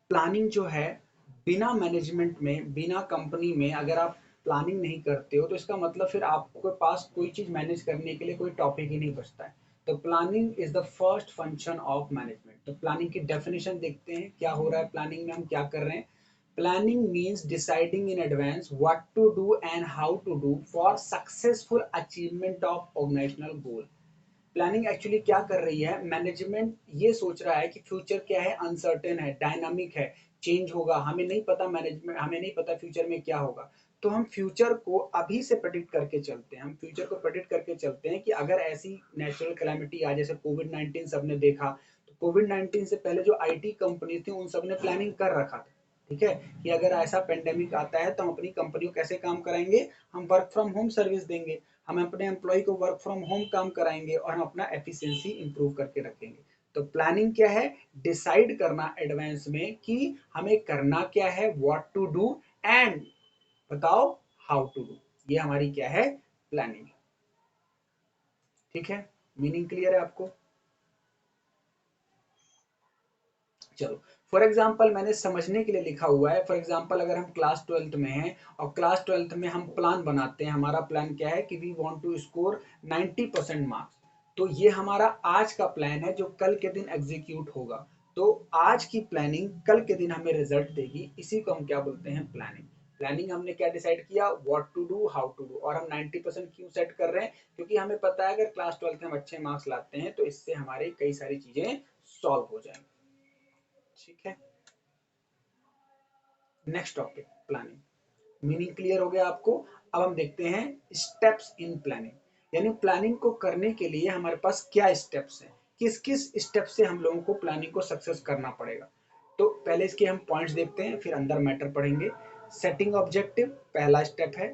Planning जो है, बिना मैनेजमेंट में, बिना कंपनी में अगर आप प्लानिंग नहीं करते हो तो इसका मतलब फिर आपके पास कोई चीज़ मैनेज करने के लिए कोई टॉपिक ही नहीं बचता है। तो planning is the first function of management. तो प्लानिंग की डेफिनेशन देखते हैं, क्या हो रहा है प्लानिंग में, हम क्या कर रहे हैं। Planning means deciding in advance what to do and how to do for successful achievement of organisational goal. Planning actually क्या कर रही है, मैनेजमेंट ये सोच रहा है कि फ्यूचर क्या है, अनसर्टेन है, डायनामिक है, चेंज होगा, हमें नहीं पता, मैनेजमेंट हमें नहीं पता फ्यूचर में क्या होगा। तो हम फ्यूचर को अभी से प्रेडिक्ट करके चलते हैं, हम फ्यूचर को प्रेडिक्ट करके चलते हैं कि अगर ऐसी नेचुरल कैलामिटी आ, जैसे कोविड 19 सबने देखा, तो कोविड 19 से पहले जो आईटी कंपनी थी उन सब ने प्लानिंग कर रखा था, ठीक है, कि अगर ऐसा पेंडेमिक आता है तो हम अपनी कंपनी को कैसे काम कराएंगे, हम वर्क फ्रॉम होम सर्विस देंगे, हम अपने एम्प्लॉय को वर्क फ्रॉम होम काम कराएंगे और हम अपना एफिशिएंसी इंप्रूव करके रखेंगे। तो प्लानिंग क्या है, डिसाइड करना एडवांस में कि हमें करना क्या है, व्हाट टू डू एंड बताओ हाउ टू डू। ये हमारी क्या है, प्लानिंग। ठीक है, मीनिंग क्लियर है आपको। चलो, फॉर एग्जाम्पल मैंने समझने के लिए लिखा हुआ है, फॉर एग्जाम्पल अगर हम क्लास ट्वेल्थ में हैं और क्लास ट्वेल्थ में हम प्लान बनाते हैं, हमारा प्लान क्या है कि we want to score 90% marks. तो ये हमारा आज का प्लान है जो कल के दिन एग्जीक्यूट होगा। तो आज की प्लानिंग कल के दिन हमें रिजल्ट देगी, इसी को हम क्या बोलते हैं, प्लानिंग। प्लानिंग हमने क्या डिसाइड किया, what to do how to do, और हम 90% क्यों सेट कर रहे हैं, क्योंकि हमें पता है अगर क्लास ट्वेल्थ में हम अच्छे मार्क्स लाते हैं तो इससे हमारे कई सारी चीजें सॉल्व हो जाएंगी। ठीक है, next topic, planning. Meaning clear हो गया आपको। अब हम देखते हैं स्टेप्स इन प्लानिंग, यानी प्लानिंग को करने के लिए हमारे पास क्या स्टेप्स हैं, किस किस स्टेप से हम लोगों को प्लानिंग को सक्सेस करना पड़ेगा। तो पहले इसके हम पॉइंट्स देखते हैं, फिर अंदर मैटर पढ़ेंगे। सेटिंग ऑब्जेक्टिव पहला स्टेप है।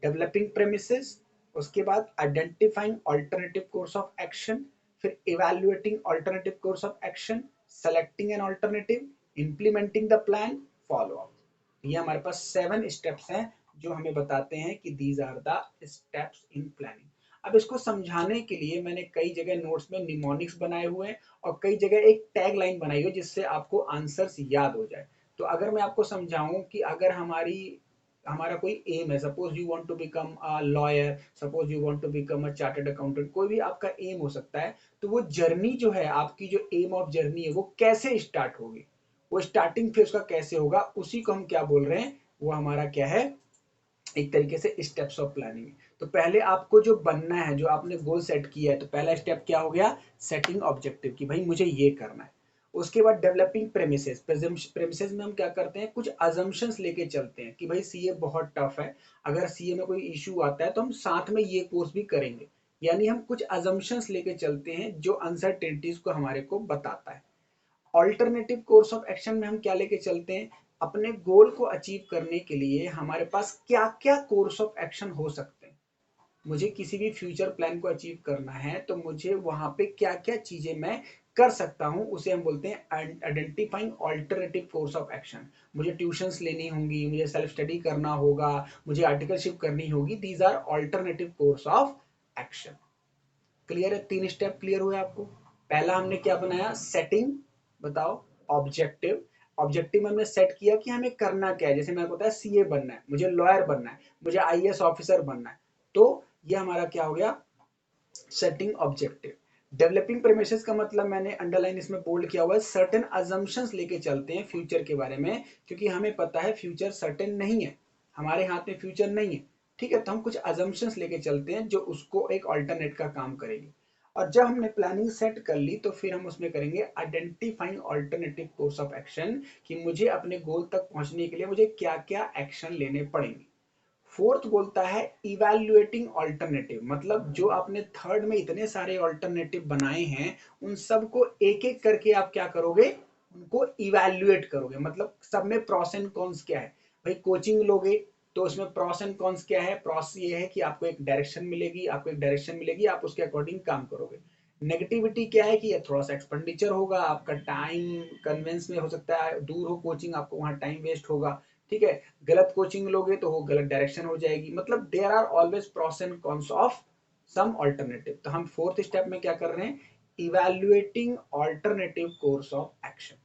डेवलपिंग प्रेमिसेस, उसके बाद identifying alternative course of action, फिर evaluating alternative course of action, selecting an alternative, implementing the plan, follow up. ये हमारे पास 7 स्टेप्स हैं जो हमें बताते हैं कि these are the steps in planning. अब इसको समझाने के लिए मैंने कई जगह नोट्स में निमोनिक्स बनाए हुए हैं और कई जगह एक टैग लाइन बनाई हुई है जिससे आपको आंसर्स याद हो जाए। तो अगर मैं आपको समझाऊं कि अगर हमारा कोई एम है, suppose you want to become a lawyer, suppose you want to become a chartered accountant, कोई भी आपका एम हो सकता है। तो वो जर्नी जो है आपकी, जो एम ऑफ जर्नी है, वो कैसे स्टार्ट होगी, वो स्टार्टिंग फेज का कैसे होगा, उसी को हम क्या बोल रहे हैं, वो हमारा क्या है, एक तरीके से स्टेप्स ऑफ प्लानिंग। तो पहले आपको जो बनना है, जो आपने गोल सेट किया है, तो पहला स्टेप क्या हो गया, सेटिंग ऑब्जेक्टिव, कि भाई मुझे ये करना है। उसके बाद डेवलपिंग प्रेमिसेस, प्रेमिसेस में हम क्या करते हैं, कुछ अजम्पशंस लेके चलते हैं कि भाई सीए बहुत टफ है, अगर सीए में कोई इशू आता है तो हम साथ में ये कोर्स भी करेंगे। यानी हम कुछ अजम्पशंस लेके चलते हैं जो अनसर्टेनिटीज को हमारे को बताता है। ऑल्टरनेटिव कोर्स ऑफ एक्शन में हम क्या लेके चलते हैं, अपने गोल को अचीव करने के लिए हमारे पास क्या क्या कोर्स ऑफ एक्शन हो सकते हैं। मुझे किसी भी फ्यूचर प्लान को अचीव करना है तो मुझे वहां पे क्या क्या चीजें मैं कर सकता हूं, उसे हम बोलते हैं identifying alternative course of action. मुझे ट्यूशंस लेनी होंगी, मुझे सेल्फ स्टडी करना होगा, मुझे आर्टिकलशिप करनी होगी, these are alternative course of action. Clear है, 3 स्टेप क्लियर हुए आपको। पहला हमने क्या बनाया, सेटिंग, बताओ, ऑब्जेक्टिव। ऑब्जेक्टिव में हमने सेट किया कि हमें करना क्या है, जैसे मैंने बताया सीए बनना है, मुझे लॉयर बनना है, मुझे आईएएस ऑफिसर बनना है। तो ये हमारा क्या हो गया, सेटिंग ऑब्जेक्टिव। डेवलपिंग प्रेमिसेस का मतलब मैंने अंडरलाइन इसमें बोल्ड किया हुआ है, सर्टेन अजम्पशंस लेके चलते हैं फ्यूचर के बारे में, क्योंकि हमें पता है फ्यूचर सर्टेन नहीं है, हमारे हाथ में फ्यूचर नहीं है। ठीक है, तो हम कुछ अजम्पशंस लेके चलते हैं जो उसको एक ऑल्टरनेट का काम करेगी। और जब हमने प्लानिंग सेट कर ली तो फिर हम उसमें करेंगे identifying alternative course of action, कि मुझे अपने गोल तक पहुंचने के लिए मुझे क्या क्या एक्शन लेने पड़ेंगे। फोर्थ बोलता है इवैल्यूएटिंग ऑल्टरनेटिव, मतलब जो आपने थर्ड में इतने सारे ऑल्टरनेटिव बनाए हैं उन सबको एक एक करके आप क्या करोगे, उनको इवैल्यूएट करोगे। मतलब सब में प्रॉस एंड कॉन्स क्या है, भाई कोचिंग लोगे तो उसमें प्रॉस एंड कॉन्स क्या है, प्रॉस ये है कि आपको एक डायरेक्शन मिलेगी, आपको एक डायरेक्शन मिलेगी, आप उसके अकॉर्डिंग काम करोगे। नेगेटिविटी क्या है कि ये थोड़ा सा एक्सपेंडिचर होगा, आपका टाइम कन्वेंस में हो सकता है, दूर हो कोचिंग, आपको वहां टाइम वेस्ट होगा। ठीक है, गलत कोचिंग लोगे तो वो गलत डायरेक्शन हो जाएगी। मतलब there are always pros and cons of some alternative. तो हम फोर्थ स्टेप में क्या कर रहे हैं, evaluating alternative course of action.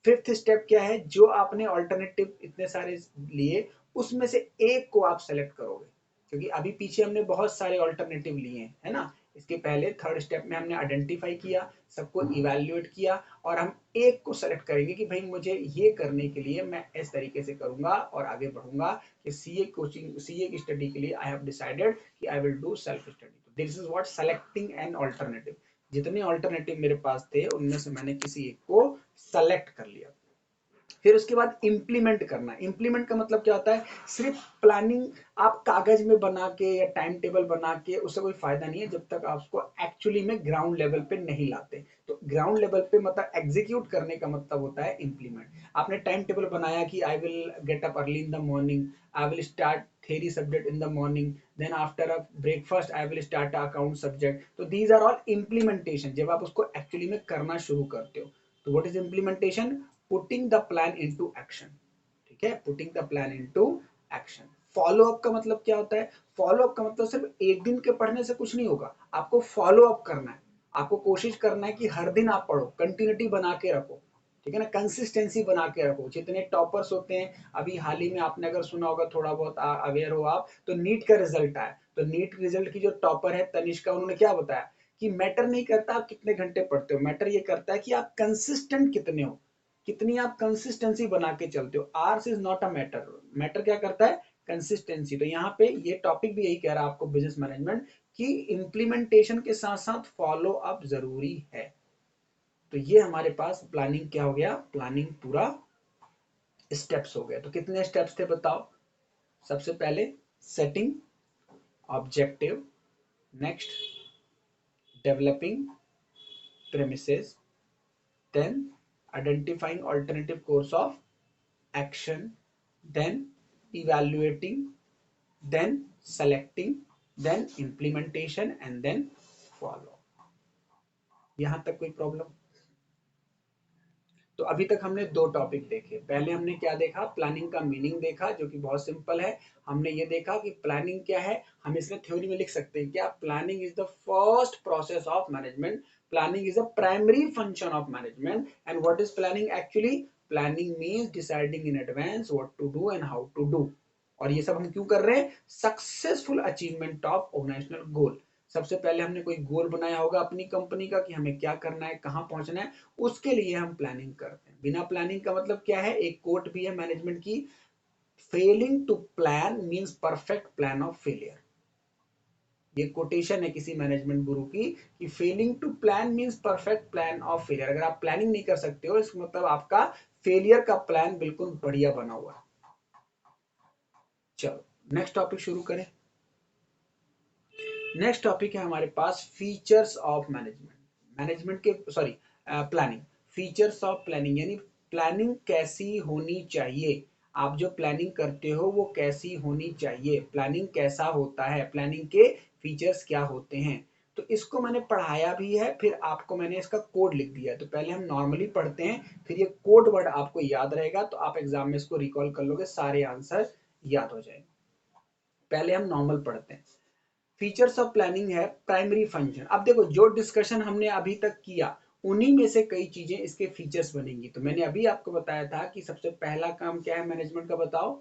Fifth step क्या है, जो आपने ऑल्टरनेटिव इतने सारे लिए उसमें से एक को आप सेलेक्ट करोगे, क्योंकि अभी पीछे हमने बहुत सारे ऑल्टरनेटिव लिए हैं, है ना। इसके पहले थर्ड स्टेप में हमने आइडेंटिफाई किया, सबको इवैल्यूएट किया, और हम एक को सेलेक्ट करेंगे कि भाई मुझे ये करने के लिए मैं इस तरीके से करूंगा और आगे बढ़ूंगा कि सीए कोचिंग, सीए की स्टडी के लिए आई हैव डिसाइडेड कि I will do self study. तो this is what selecting an alternative. जितने ऑल्टरनेटिव मेरे पास थे उनमें से मैंने किसी एक को सेलेक्ट कर लिया। फिर उसके बाद इम्प्लीमेंट करना। इम्प्लीमेंट का मतलब क्या होता है, सिर्फ प्लानिंग आप कागज में बना के या टाइम टेबल बना के उससे कोई फायदा नहीं है जब तक आप उसको एक्चुअली में ग्राउंड लेवल पे नहीं लाते। तो ग्राउंड लेवल पे मतलब एग्जीक्यूट करने का मतलब होता है इम्प्लीमेंट। आपने टाइम टेबल बनाया कि I will get up early in the morning, I will start theory subject in the morning, then after a breakfast I will start a account subject. तो these are all implementation, जब आप उसको actually में करना शुरू करते हो। तो what is implementation, putting the plan into action. ठीक है, putting the plan into action. Follow up का मतलब क्या होता है, फॉलो अप का मतलब सिर्फ एक दिन के पढ़ने से कुछ नहीं होगा, आपको फॉलो अप करना है। आपको कोशिश करना है कि हर दिन आप पढ़ो, कंटिन्यूटी बना के रखो, ठीक है ना, कंसिस्टेंसी बना के रखो। जितने टॉपर्स होते हैं, अभी हाल ही में आपने अगर सुना होगा, थोड़ा बहुत अवेयर हो आप, तो नीट का रिजल्ट आया। तो नीट रिजल्ट की जो टॉपर है तनिष्का, उन्होंने क्या बताया कि मैटर नहीं करता आप कितने घंटे पढ़ते हो, मैटर ये करता है कि आप कंसिस्टेंट कितने हो, कितनी आप कंसिस्टेंसी बना के चलते हो। Ours is not a matter, matter क्या करता है, कंसिस्टेंसी। तो यहाँ पे ये टॉपिक भी यही कह रहा है आपको, बिजनेस मैनेजमेंट, कि इम्प्लीमेंटेशन के साथ साथ फॉलो अप जरूरी है। तो ये हमारे पास प्लानिंग क्या हो गया, प्लानिंग पूरा स्टेप्स हो गया। तो कितने स्टेप्स थे बताओ, सबसे पहले setting objective, next developing premises, then identifying alternative course of action, then evaluating, then selecting, then implementation and then follow। यहां तक कोई प्रॉब्लम? तो अभी तक हमने दो टॉपिक देखे। पहले हमने क्या देखा, प्लानिंग का मीनिंग देखा जो कि बहुत सिंपल है। हमने ये देखा कि प्लानिंग क्या है, हम इसमें थ्योरी में लिख सकते हैं क्या, planning is the first process of management, planning is a primary function of management. And what is planning actually, planning means deciding in advance what to do and how to do. और ये सब हम क्यों कर रहे हैं, successful achievement of organisational goal. सबसे पहले हमने कोई गोल बनाया होगा अपनी कंपनी का कि हमें क्या करना है, कहां पहुंचना है, उसके लिए हम प्लानिंग करते हैं। बिना प्लानिंग का मतलब क्या है, एक कोट भी है मैनेजमेंट की, failing to plan means perfect plan of failure. ये कोटेशन है किसी मैनेजमेंट गुरु की कि failing to plan means perfect plan of failure. अगर आप प्लानिंग नहीं कर सकते हो इसका मतलब आपका फेलियर का प्लान बिल्कुल बढ़िया बना हुआ है। चलो नेक्स्ट टॉपिक शुरू करें। नेक्स्ट टॉपिक है हमारे पास फीचर्स ऑफ मैनेजमेंट। मैनेजमेंट के sorry planning, features of planning यानी प्लानिंग कैसी होनी चाहिए, आप जो प्लानिंग करते हो वो कैसी होनी चाहिए, प्लानिंग कैसा होता है, प्लानिंग के फीचर्स क्या होते हैं। तो इसको मैंने पढ़ाया भी है, फिर आपको मैंने इसका कोड लिख दिया है। तो पहले हम नॉर्मली पढ़ते हैं, फिर ये कोड वर्ड आपको याद रहेगा, तो आप एग्जाम में इसको रिकॉल कर लोगे, सारे आंसर याद हो जाएंगे। पहले हम नॉर्मल पढ़ते हैं। फीचर्स ऑफ प्लानिंग है प्राइमरी फंक्शन। अब देखो जो डिस्कशन हमने अभी तक किया उन्हीं में से कई चीजें इसके फीचर्स बनेंगी। तो मैंने अभी आपको बताया था कि सबसे पहला काम क्या है मैनेजमेंट का, बताओ,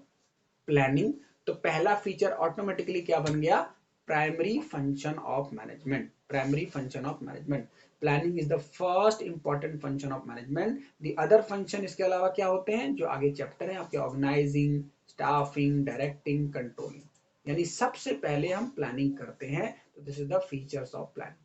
प्लानिंग। तो पहला फीचर ऑटोमेटिकली क्या बन गया, primary function of management. Primary function of management, planning is the first important function of management. The other function इसके अलावा क्या होते हैं, जो आगे चैप्टर है आपके, ऑर्गेनाइजिंग, स्टाफिंग, डायरेक्टिंग, कंट्रोलिंग। यानी सबसे पहले हम प्लानिंग करते हैं, तो this is the features of plan.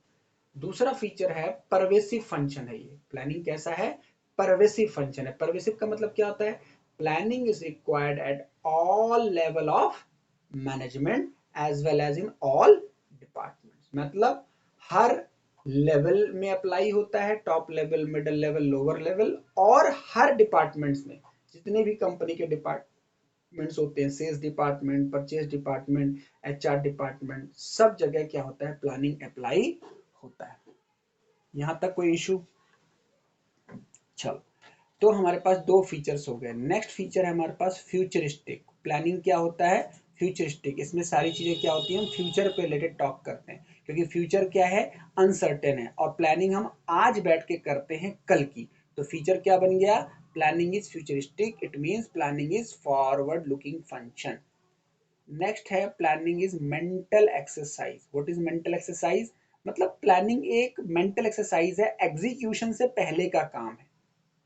दूसरा फीचर है परवेसिव फंक्शन है। ये प्लानिंग कैसा है, परवेसिव फंक्शन है। परवेसिव का मतलब क्या होता है, planning is required at all level of management as well as in all departments. मतलब हर लेवल में अप्लाई होता है, top level, middle level, lower level, और हर डिपार्टमेंट्स में, जितने भी कंपनी के डिपार्टमेंट्स होते हैं, sales department, purchase department, HR department, सब जगह क्या होता है, प्लानिंग अप्लाई होता है। यहां तक कोई इशू? चलो, तो हमारे पास दो फीचर्स हो गए। नेक्स्ट फीचर है हमारे पास फ्यूचरिस्टिक। प्लानिंग क्या होता है, फ्यूचरिस्टिक। इसमें सारी चीजें क्या होती हैं, हम फ्यूचर पे रिलेटेड टॉक करते हैं, क्योंकि फ्यूचर क्या है, अनसर्टेन है, और प्लानिंग हम आज बैठ के करते हैं कल की। तो फीचर क्या बन गया? Planning is futuristic, it means planning is forward looking function. Next है planning is mental exercise. What is mental exercise? मतलब प्लानिंग एक मेंटल एक्सरसाइज है, एग्जीक्यूशन से पहले का काम है।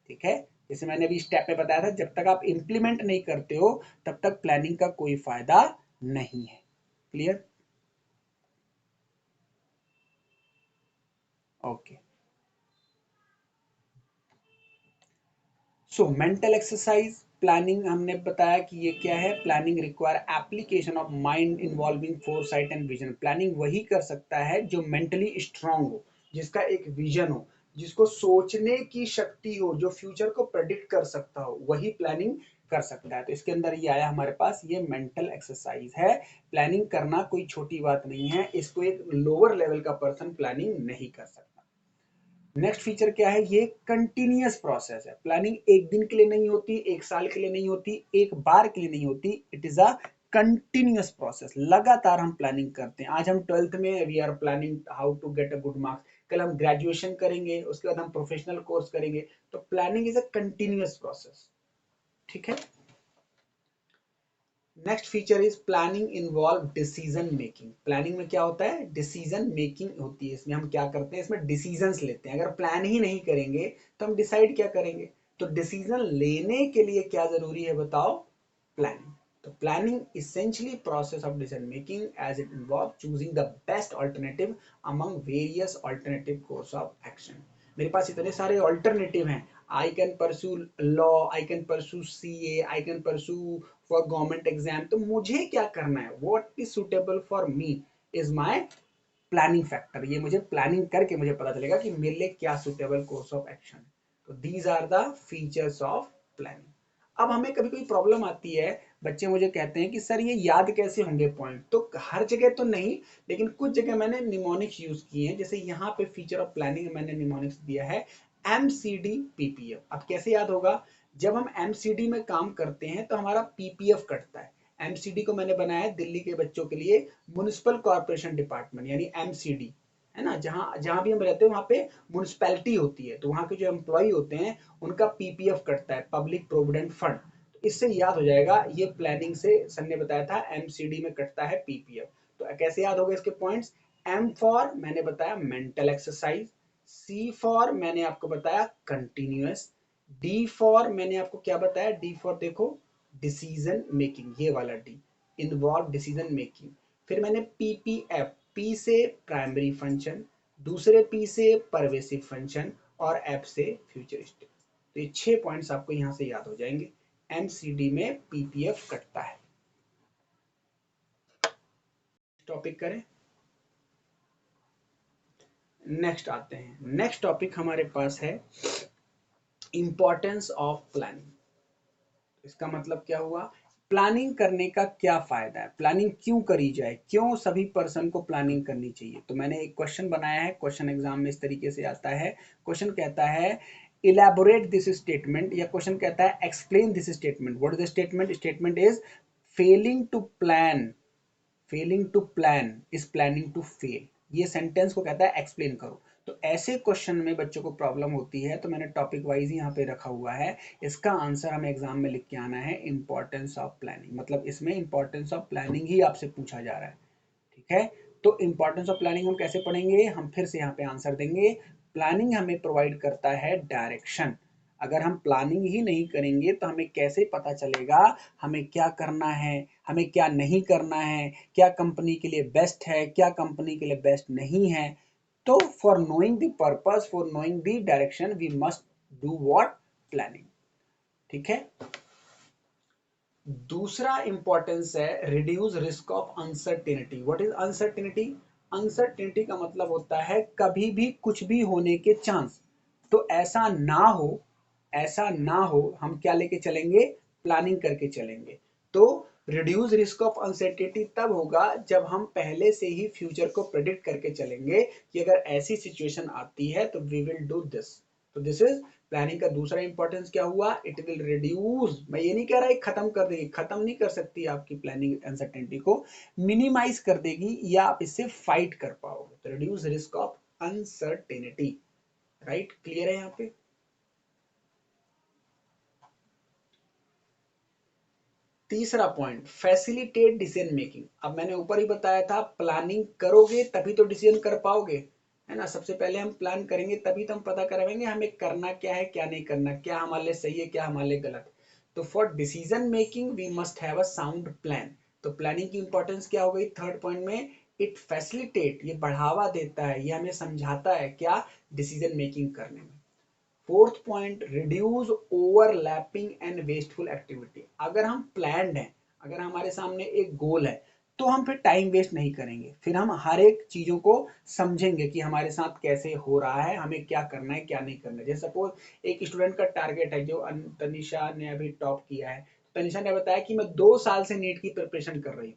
ठीक है, जैसे मैंने अभी स्टेप में बताया था, जब तक आप इंप्लीमेंट नहीं करते हो तब तक प्लानिंग का कोई फायदा नहीं है। Clear? Okay. So mental exercise planning हमने बताया कि ये क्या है। Planning require application of mind involving foresight and vision. Planning वही कर सकता है जो मेंटली स्ट्रांग हो, जिसका एक विजन हो, जिसको सोचने की शक्ति हो, जो फ्यूचर को प्रेडिक्ट कर सकता हो, वही प्लानिंग कर सकता है। तो इसके अंदर ये आया हमारे पास, ये मेंटल एक्सरसाइज है। प्लानिंग करना कोई छोटी बात नहीं है, इसको एक लोअर लेवल का पर्सन प्लानिंग नहीं कर सकता। नेक्स्ट फीचर क्या है? ये कंटिन्यूअस प्रोसेस है। प्लानिंग एक दिन के लिए नहीं होती, एक साल के लिए नहीं होती, एक बार के लिए नहीं होती। It is a continuous process. लगातार हम प्लानिंग करते हैं। आज हम 12th में we are planning how to get a good marks, कल हम ग्रेजुएशन करेंगे, उसके बाद हम प्रोफेशनल कोर्स करेंगे। तो planning is a continuous process. ठीक है। Next feature is planning involve decision making. Planning में क्या होता है? डिसीजन मेकिंग होती है। इसमें हम क्या करते हैं? इसमें डिसीजंस लेते हैं। अगर प्लान ही नहीं करेंगे तो हम डिसाइड क्या करेंगे? तो डिसीजन लेने के लिए क्या जरूरी है बताओ? प्लानिंग। तो planning essentially process of decision making as it involves choosing the best alternative among various alternative course of action। मेरे पास इतने सारे ऑल्टरनेटिव हैं। I can pursue law, I can pursue CA, I can pursue for government exam. तो मुझे क्या करना है? What is suitable for me is my planning factor. ये मुझे प्लानिंग करके मुझे पता चलेगा कि मेरे लिए क्या सुटेबल कोर्स ऑफ एक्शन है। तो these are the features of planning. अब हमें कभी कोई प्रॉब्लम आती है, बच्चे मुझे कहते हैं कि सर ये याद कैसे होंगे पॉइंट? तो हर जगह तो नहीं, लेकिन कुछ जगह मैंने निमोनिक्स यूज किए हैं। जैसे यहाँ पे फीचर ऑफ प्लानिंग मैंने निमोनिक्स दिया है एमसीडी पीपीएफ। अब कैसे याद होगा? जब हम एमसीडी में काम करते हैं तो हमारा पीपीएफ कटता है। एमसीडी को मैंने बनाया है दिल्ली के बच्चों के लिए, म्युनिसिपल कॉर्पोरेशन डिपार्टमेंट, यानी एमसीडी, है ना। जहां जहां भी हम रहते हैं वहां पे म्युनिसिपैलिटी होती है, तो वहां के जो एम्प्लॉय होते हैं उनका पीपीएफ कटता है, पब्लिक प्रोविडेंट फंड। इससे याद हो जाएगा, ये प्लानिंग से सर ने बताया था एमसीडी में कटता है पीपीएफ। तो कैसे याद होगा इसके पॉइंट्स? एम फॉर मैंने बताया मेंटल एक्सरसाइज, सी फॉर मैंने आपको बताया कंटिन्यूअस, डी फॉर मैंने आपको क्या बताया? डी फॉर देखो डिसीजन मेकिंग, ये वाला डी, इन्वॉल्व डिसीजन मेकिंग। फिर मैंने पीपीएफ, पी से प्राइमरी फंक्शन, दूसरे पी से परवेसिव फंक्शन, और एफ से फ्यूचरिस्टिक। तो ये 6 पॉइंट्स आपको यहां से याद हो जाएंगे। एमसीडी में पीपीएफ कटता है। टॉपिक करें, नेक्स्ट आते हैं। नेक्स्ट टॉपिक हमारे पास है इंपॉर्टेंस ऑफ प्लानिंग। इसका मतलब क्या हुआ? प्लानिंग करने का क्या फायदा है? प्लानिंग क्यों करी जाए? क्यों सभी पर्सन को प्लानिंग करनी चाहिए? तो मैंने एक क्वेश्चन बनाया है, क्वेश्चन एग्जाम में इस तरीके से आता है। क्वेश्चन कहता है इलेबोरेट दिस स्टेटमेंट, या क्वेश्चन कहता है explain this statement. What is the statement? Statement is failing to plan, failing to plan is planning to fail. ये सेंटेंस को कहता है एक्सप्लेन करो। तो ऐसे क्वेश्चन में बच्चों को प्रॉब्लम होती है, तो मैंने टॉपिक वाइज ही यहाँ पे रखा हुआ है। इसका आंसर हमें एग्जाम में लिख के आना है, इंपॉर्टेंस ऑफ प्लानिंग। मतलब इसमें इंपॉर्टेंस ऑफ प्लानिंग ही आपसे पूछा जा रहा है। ठीक है। तो इंपॉर्टेंस ऑफ प्लानिंग हम कैसे पढ़ेंगे? हम फिर से यहाँ पे आंसर देंगे। प्लानिंग हमें प्रोवाइड करता है डायरेक्शन। अगर हम प्लानिंग ही नहीं करेंगे तो हमें कैसे पता चलेगा हमें क्या करना है, हमें क्या नहीं करना है, क्या कंपनी के लिए बेस्ट है, क्या कंपनी के लिए बेस्ट नहीं है। तो for knowing the purpose, for knowing the direction, we must do what? Planning. ठीक है। दूसरा इंपॉर्टेंस है reduce risk of uncertainty. What is uncertainty? Uncertainty का मतलब होता है कभी भी कुछ भी होने के चांस। तो ऐसा ना हो, ऐसा ना हो, हम क्या लेके चलेंगे? प्लानिंग करके चलेंगे। तो रिड्यूस रिस्क ऑफ अनसर्टेनिटी तब होगा जब हम पहले से ही फ्यूचर को प्रेडिक्ट करके चलेंगे कि अगर ऐसी सिचुएशन आती है तो वी विल डू दिस। तो दिस इज प्लानिंग का दूसरा इंपॉर्टेंस क्या हुआ? It will reduce. मैं ये नहीं कह रहा है खत्म कर देगी, खत्म नहीं कर सकती आपकी प्लानिंग अनसर्टेनिटी को, मिनिमाइज कर देगी, या आप इससे फाइट कर पाओगे। तो reduce risk of uncertainty. Right? Clear है यहाँ पे? तीसरा पॉइंट, फैसिलिटेट डिसीजन मेकिंग। अब मैंने ऊपर ही बताया था, प्लानिंग करोगे तभी तो डिसीजन कर पाओगे, है ना। सबसे पहले हम प्लान करेंगे तभी तो हम पता करेंगे हमें करना क्या है क्या नहीं करना, क्या हमारे लिए सही है क्या हमारे लिए गलत। तो for decision making we must have a sound plan. तो प्लानिंग की इंपॉर्टेंस क्या हो गई थर्ड पॉइंट में, इट फैसिलिटेट, ये बढ़ावा देता है, ये हमें समझाता है क्या, डिसीजन मेकिंग करने में। Fourth point, reduce overlapping and wasteful activity. अगर हम प्लान्ड हैं, अगर हमारे सामने एक गोल है, तो हम फिर टाइम वेस्ट नहीं करेंगे, फिर हम हर एक चीजों को समझेंगे कि हमारे साथ कैसे हो रहा है, हमें क्या करना है क्या नहीं करना है। जैसे सपोज एक स्टूडेंट का टारगेट है, जो तनिषा ने अभी टॉप किया है, तनिषा ने बताया कि मैं 2 साल से नीट की प्रिपरेशन कर रही थी,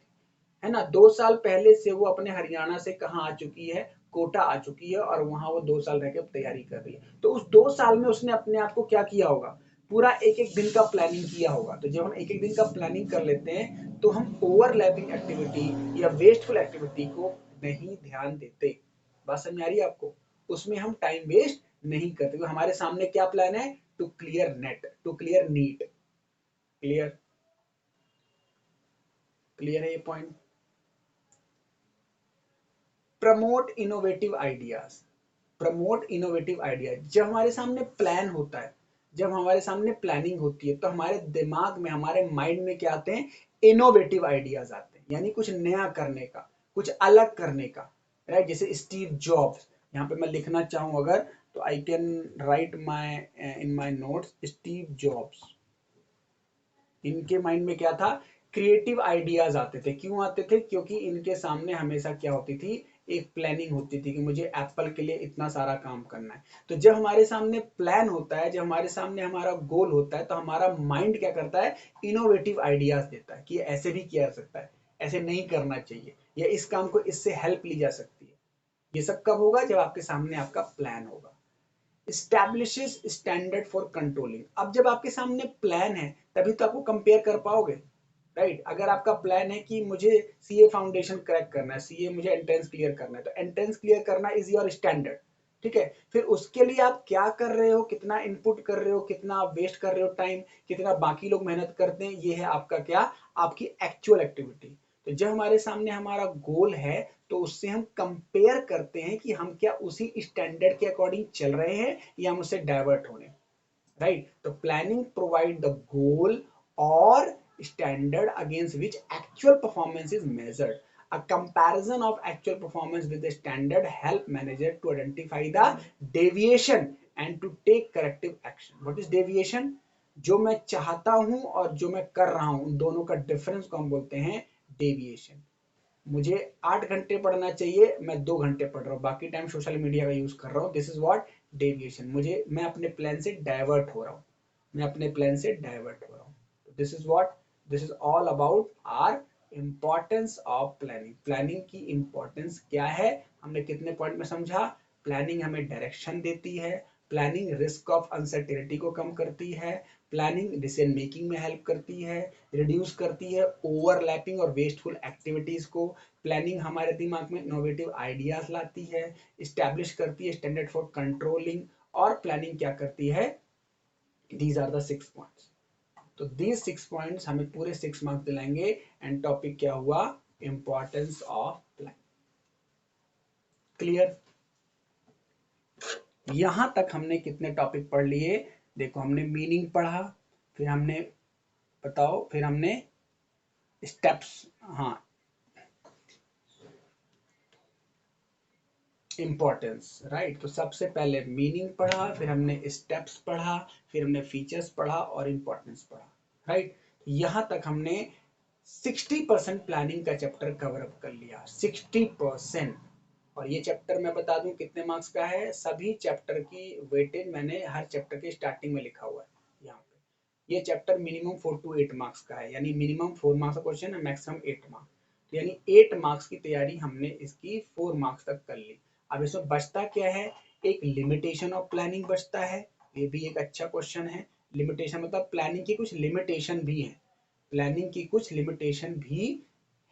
है ना। 2 साल पहले से वो अपने हरियाणा से कहाँ आ चुकी है, कोटा आ चुकी है, और वहां वो 2 साल रह के तैयारी कर रही है। तो उस 2 साल में उसने अपने आप को क्या किया होगा, पूरा एक एक दिन का प्लानिंग किया होगा। तो जब हम एक एक दिन का प्लानिंग कर लेते हैं तो हम ओवरलैपिंग एक्टिविटी या वेस्टफुल एक्टिविटी को नहीं ध्यान देते। बात समझ आ रही है आपको, उसमें हम टाइम वेस्ट नहीं करते। हमारे सामने क्या प्लान है, to clear net, to clear neat. Clear, clear है ये point. Promote innovative ideas, promote innovative ideas. जब हमारे सामने प्लान होता है, जब हमारे सामने प्लानिंग होती है, तो हमारे दिमाग में, हमारे माइंड में क्या आते हैं, इनोवेटिव आइडियाज आते हैं, यानी कुछ नया करने का, कुछ अलग करने का, राइट। जैसे स्टीव जॉब्स, यहाँ पे मैं लिखना चाहूं अगर, तो I can write my in my notes, Steve jobs, इनके माइंड में क्या था, क्रिएटिव आइडियाज आते थे। क्यों आते थे, क्योंकि इनके सामने हमेशा क्या होती थी, एक प्लानिंग होती थी कि मुझे एप्पल के लिए इतना सारा काम करना है। तो जब हमारे सामने प्लान होता है, जब हमारे सामने हमारा गोल होता है, तो हमारा माइंड क्या करता है, इनोवेटिव आइडियाज देता है कि ऐसे भी किया जा सकता है, ऐसे नहीं करना चाहिए, या इस काम को इससे हेल्प ली जा सकती है। ये सब कब होगा, जब आपके सामने आपका प्लान होगा। Establishes standard for controlling. अब जब आपके सामने प्लान है, तभी तो आपको कंपेयर कर पाओगे, राइट। अगर आपका प्लान है कि मुझे सीए फाउंडेशन क्रैक करना है, सीए मुझे एंट्रेंस क्लियर करना है, तो एंट्रेंस क्लियर करना इज योर स्टैंडर्ड, ठीक है। फिर उसके लिए आप क्या कर रहे हो, कितना इनपुट कर रहे हो, कितना आप वेस्ट कर रहे हो टाइम, कितना बाकी लोग मेहनत करते हैं, ये है आपका क्या, आपकी एक्चुअल एक्टिविटी। तो जब हमारे सामने हमारा गोल है, तो उससे हम कंपेयर करते हैं कि हम क्या उसी स्टैंडर्ड के अकॉर्डिंग चल रहे हैं या हम उससे डाइवर्ट हो रहे हैं, राइट। तो प्लानिंग प्रोवाइड द गोल और standard against which actual performance is measured. A comparison of actual performance with the standard help manager to identify the deviation and to take corrective action. What is deviation? जो मैं चाहता हूं और जो मैं कर रहा हूं, उन दोनों का डिफरेंस को हम बोलते हैं डेविएशन। मुझे 8 घंटे पढ़ना चाहिए, मैं 2 घंटे पढ़ रहा हूँ, बाकी टाइम सोशल मीडिया का यूज कर रहा हूँ, दिस इज व्हाट, डेविएशन। मुझे, मैं अपने प्लान से डाइवर्ट हो रहा हूँ, मैं अपने प्लान से डाइवर्ट हो रहा हूँ। This is what, this is all about our importance of planning. Planning की इंपॉर्टेंस क्या है, हमने कितने पॉइंट में समझा। प्लानिंग हमें डायरेक्शन देती है, प्लानिंग रिस्क ऑफ अनसर्टेनिटी को कम करती है, प्लानिंग डिसीजन मेकिंग में हेल्प करती है, रिड्यूस करती है ओवरलैपिंग और वेस्टफुल एक्टिविटीज को, प्लानिंग हमारे दिमाग में इनोवेटिव आइडियाज लाती है, स्टैब्लिश करती है स्टैंडर्ड फॉर कंट्रोलिंग, और प्लानिंग क्या करती है, दीज आर द 6 पॉइंट्स। तो दीज 6 पॉइंट्स हमें पूरे 6 मार्क्स दिलाएंगे। एंड टॉपिक क्या हुआ, इंपॉर्टेंस ऑफ प्लान। क्लियर। यहां तक हमने कितने टॉपिक पढ़ लिए, देखो हमने मीनिंग पढ़ा, फिर हमने, बताओ, फिर हमने स्टेप्स, हाँ, इंपॉर्टेंस, राइट। तो सबसे पहले मीनिंग पढ़ा, फिर हमने स्टेप्स पढ़ा, फिर हमने फीचर्स पढ़ा और इंपॉर्टेंस पढ़ा, राइट। यहां तक हमने 60% प्लानिंग का चैप्टर कवर अप कर लिया, 60%। और ये चैप्टर मैं बता दूं कितने मार्क्स का है, सभी चैप्टर की वेटेज मैंने हर चैप्टर के स्टार्टिंग में लिखा हुआ है यहाँ पे। ये चैप्टर मिनिमम 4 to 8 मार्क्स का है, यानी मिनिमम 4 मार्क्स का क्वेश्चन है, मैक्सिमम 8 मार्क्स। तो यानी 8 मार्क्स की तैयारी हमने इसकी 4 मार्क्स तक कर ली। अब इसमें बचता क्या है, एक लिमिटेशन ऑफ प्लानिंग बचता है, ये भी एक अच्छा क्वेश्चन है। लिमिटेशन मतलब प्लानिंग की कुछ लिमिटेशन भी है, प्लानिंग की कुछ लिमिटेशन भी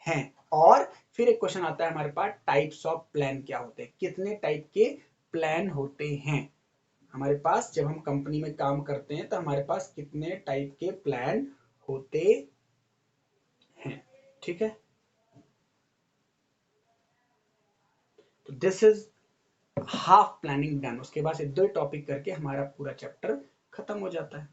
हैं। और फिर एक क्वेश्चन आता है हमारे पास, टाइप्स ऑफ प्लान क्या होते हैं, कितने टाइप के प्लान होते हैं हमारे पास। जब हम कंपनी में काम करते हैं तो हमारे पास कितने टाइप के प्लान होते ठीक है, तो this is half planning done. उसके बाद से 2 टॉपिक करके हमारा पूरा चैप्टर खत्म हो जाता है।